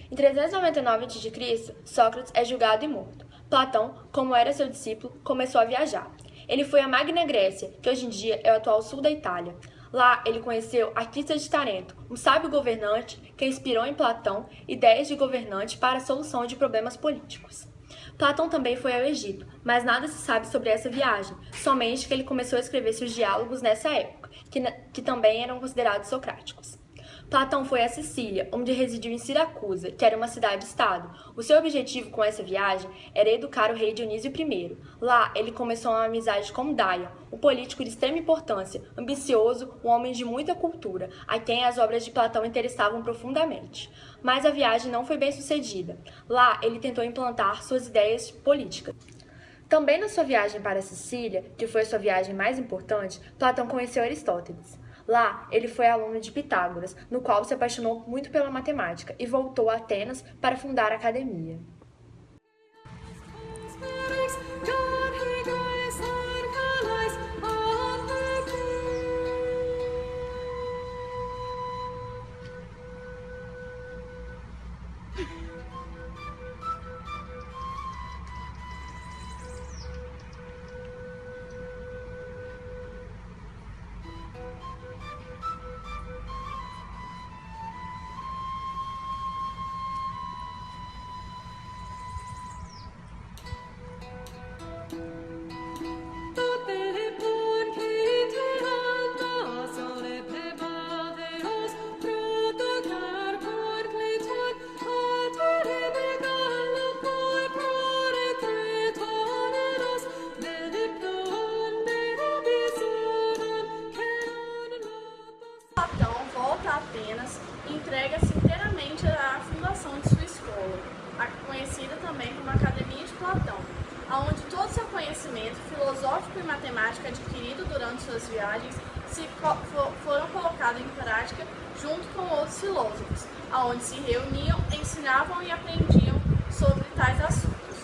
Em 399 a.C., Sócrates é julgado e morto. Platão, como era seu discípulo, começou a viajar. Ele foi à Magna Grécia, que hoje em dia é o atual sul da Itália. Lá, ele conheceu Arquímedes de Tarento, um sábio governante que inspirou em Platão ideias de governante para a solução de problemas políticos. Platão também foi ao Egito, mas nada se sabe sobre essa viagem, somente que ele começou a escrever seus diálogos nessa época, que também eram considerados socráticos. Platão foi a Sicília, onde residiu em Siracusa, que era uma cidade-estado. O seu objetivo com essa viagem era educar o rei Dionísio I. Lá, ele começou uma amizade com Dáio, um político de extrema importância, ambicioso, um homem de muita cultura, a quem as obras de Platão interessavam profundamente. Mas a viagem não foi bem sucedida. Lá, ele tentou implantar suas ideias políticas. Também na sua viagem para a Sicília, que foi a sua viagem mais importante, Platão conheceu Aristóteles. Lá, ele foi aluno de Pitágoras, no qual se apaixonou muito pela matemática e voltou a Atenas para fundar a academia. Platão volta a Atenas e entrega-se inteiramente à fundação de sua escola, conhecida também como Academia de Platão, onde todo seu conhecimento filosófico e matemático adquirido durante suas viagens foram colocados em prática junto com outros filósofos, onde se reuniam, ensinavam e aprendiam sobre tais assuntos.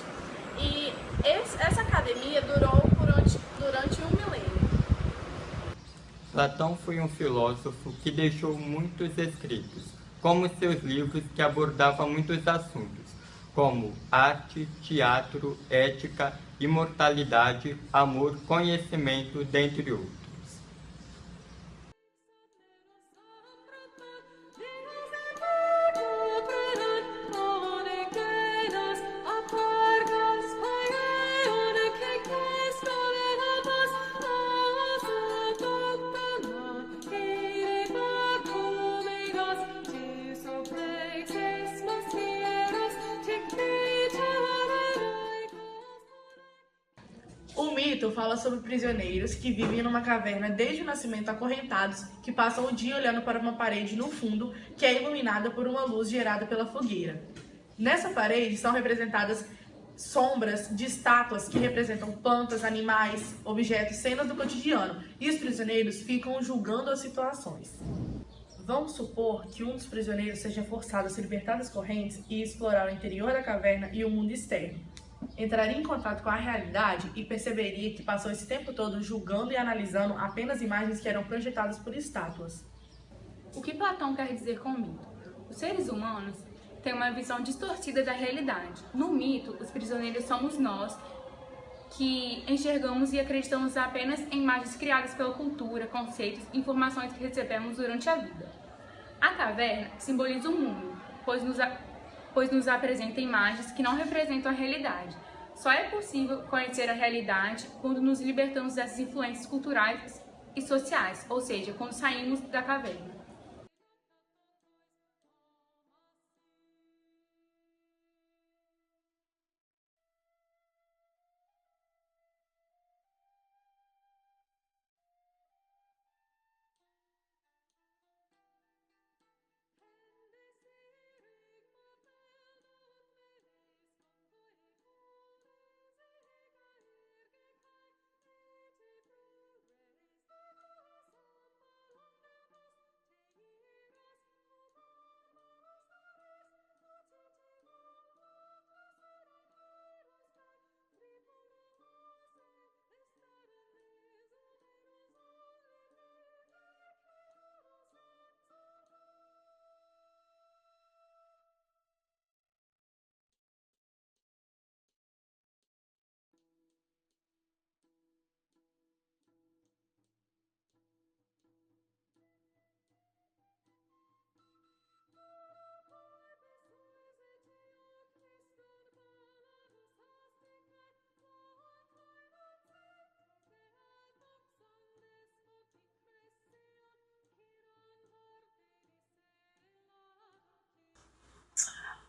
E essa academia durou durante um milênio. Platão foi um filósofo que deixou muitos escritos, como seus livros que abordavam muitos assuntos, como arte, teatro, ética, imortalidade, amor, conhecimento, dentre outros. O mito fala sobre prisioneiros que vivem numa caverna desde o nascimento acorrentados, que passam o dia olhando para uma parede no fundo, que é iluminada por uma luz gerada pela fogueira. Nessa parede são representadas sombras de estátuas que representam plantas, animais, objetos, cenas do cotidiano, e os prisioneiros ficam julgando as situações. Vamos supor que um dos prisioneiros seja forçado a se libertar das correntes e explorar o interior da caverna e o mundo externo. Entraria em contato com a realidade e perceberia que passou esse tempo todo julgando e analisando apenas imagens que eram projetadas por estátuas. O que Platão quer dizer com o mito? Os seres humanos têm uma visão distorcida da realidade. No mito, os prisioneiros somos nós que enxergamos e acreditamos apenas em imagens criadas pela cultura, conceitos e informações que recebemos durante a vida. A caverna simboliza o mundo, pois nos apresenta imagens que não representam a realidade. Só é possível conhecer a realidade quando nos libertamos dessas influências culturais e sociais, ou seja, quando saímos da caverna.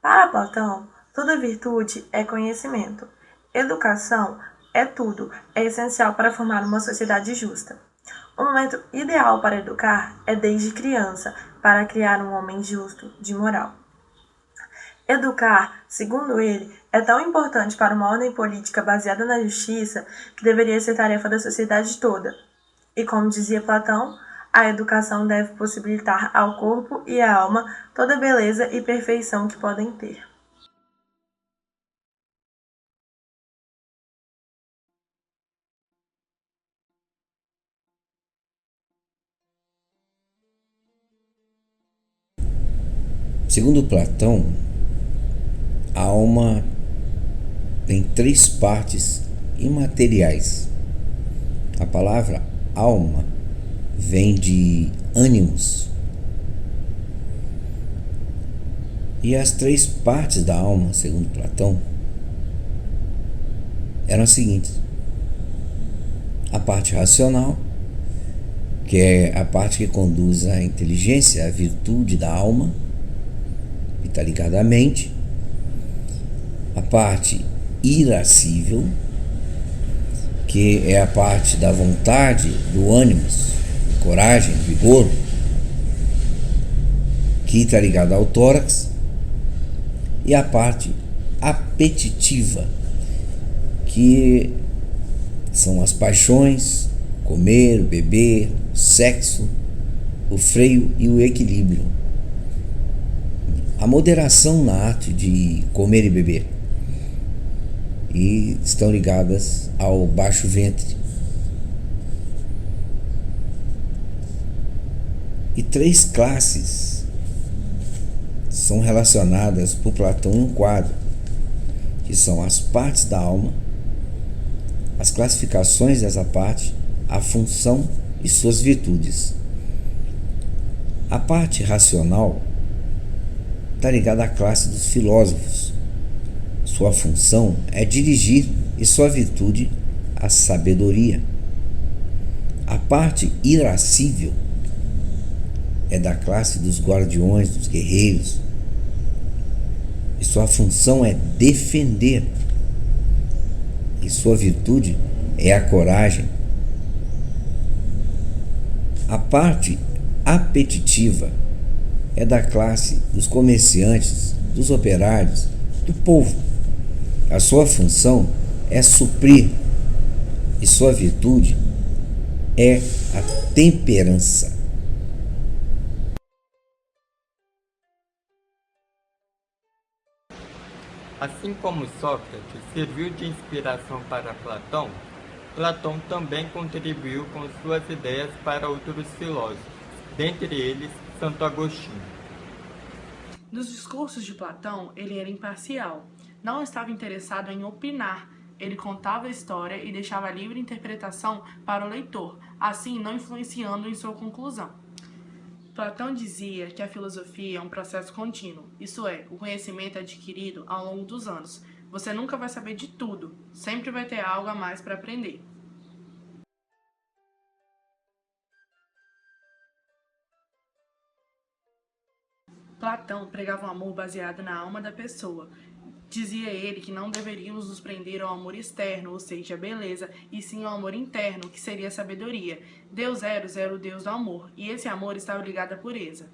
Para Platão, toda virtude é conhecimento. Educação é tudo, é essencial para formar uma sociedade justa. O momento ideal para educar é desde criança, para criar um homem justo, de moral. Educar, segundo ele, é tão importante para uma ordem política baseada na justiça que deveria ser tarefa da sociedade toda. E como dizia Platão, a educação deve possibilitar ao corpo e à alma toda a beleza e perfeição que podem ter. Segundo Platão, a alma tem 3 partes imateriais. A palavra alma vem de ânimos. E as 3 partes da alma, segundo Platão, eram as seguintes: a parte racional, que é a parte que conduz à inteligência, à virtude da alma, que está ligada à mente; a parte irascível, que é a parte da vontade, do ânimos, coragem, vigor, que está ligada ao tórax; e a parte apetitiva, que são as paixões, comer, beber, sexo, o freio e o equilíbrio. A moderação na arte de comer e beber, e estão ligadas ao baixo ventre. E 3 classes são relacionadas por Platão em um quadro, que são as partes da alma, as classificações dessa parte, a função e suas virtudes. A parte racional está ligada à classe dos filósofos. Sua função é dirigir e sua virtude a sabedoria. A parte irascível é da classe dos guardiões, dos guerreiros, e sua função é defender, e sua virtude é a coragem. A parte apetitiva é da classe dos comerciantes, dos operários, do povo. A sua função é suprir, e sua virtude é a temperança. Assim como Sócrates serviu de inspiração para Platão, Platão também contribuiu com suas ideias para outros filósofos, dentre eles Santo Agostinho. Nos discursos de Platão, ele era imparcial, não estava interessado em opinar, Ele contava a história e deixava livre interpretação para o leitor, assim não influenciando em sua conclusão. Platão dizia que a filosofia é um processo contínuo, isso é, o conhecimento é adquirido ao longo dos anos. Você nunca vai saber de tudo, sempre vai ter algo a mais para aprender. Platão pregava um amor baseado na alma da pessoa. Dizia ele que não deveríamos nos prender ao amor externo, ou seja, a beleza, e sim ao amor interno, que seria a sabedoria. Deus Eros era o deus do amor, e esse amor estava ligado à pureza.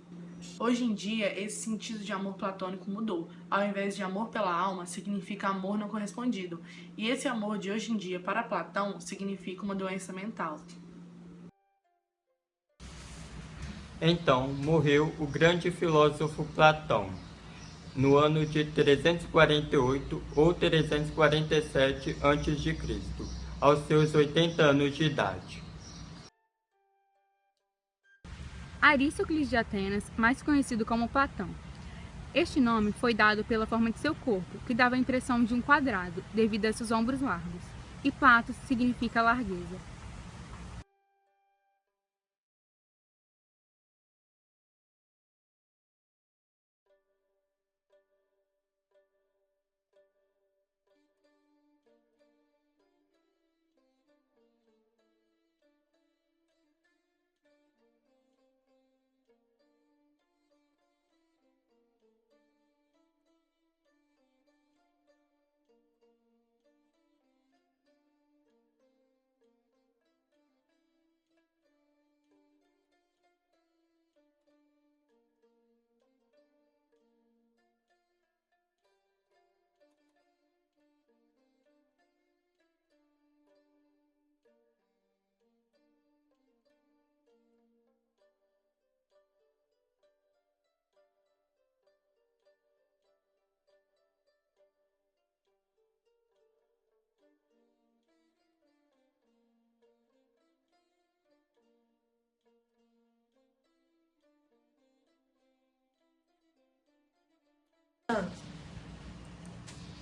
Hoje em dia, esse sentido de amor platônico mudou. Ao invés de amor pela alma, significa amor não correspondido. E esse amor de hoje em dia, para Platão, significa uma doença mental. Então morreu o grande filósofo Platão, no ano de 348 ou 347 a.C., aos seus 80 anos de idade. Aristócles de Atenas, mais conhecido como Platão. Este nome foi dado pela forma de seu corpo, que dava a impressão de um quadrado, devido a seus ombros largos, e patos significa largueza.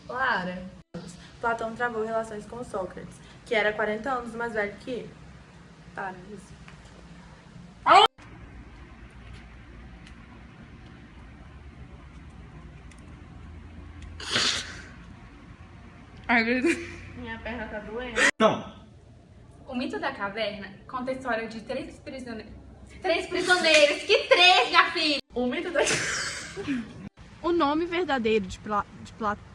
Lara. Platão travou relações com Sócrates, que era 40 anos mais velho que ele. Para isso. Ai, meu Deus. Minha perna tá doendo. Não! O mito da caverna conta a história de três prisioneiros. Três prisioneiros? Que três, minha filha? O mito da... O nome verdadeiro de Platão